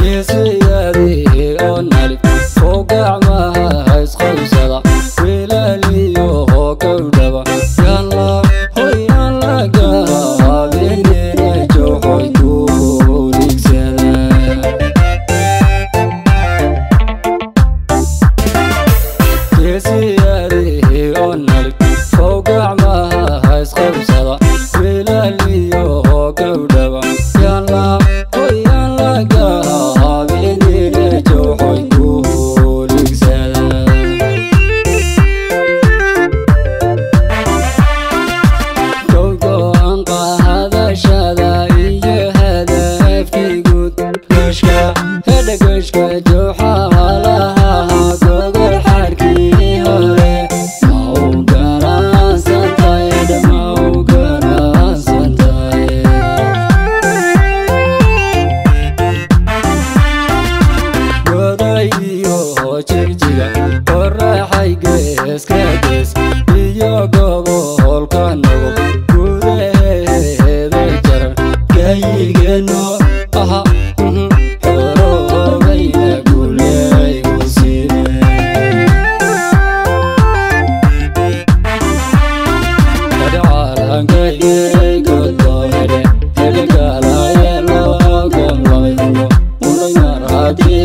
geesiyaadii oo nali oo gacmaha isqabsada wilaaliyo oo gowdhaba yalla hoy yalla gaabinina jooxoy ku dhigsada geesiyaadii oo nali oo gacmaha isqabsada wilaaliyo oo gowdhaba yalla hoy yalla gaabinina jooxoy ku dhigsada go'aan qaadashada iyo hadafkii guud gashka hedhagashka jooxaha lahaa gogol xarkii hore ma u garansantay ma u garansantay godaydiyo jigjiga qorraxay geeska gees iyo gobolka nogob gudaheeda jaran gayigeeno aha xoroobayna guulaygu siine kadhacalankayay goddoonede hedhegalaye loo gomlayno unayar haddii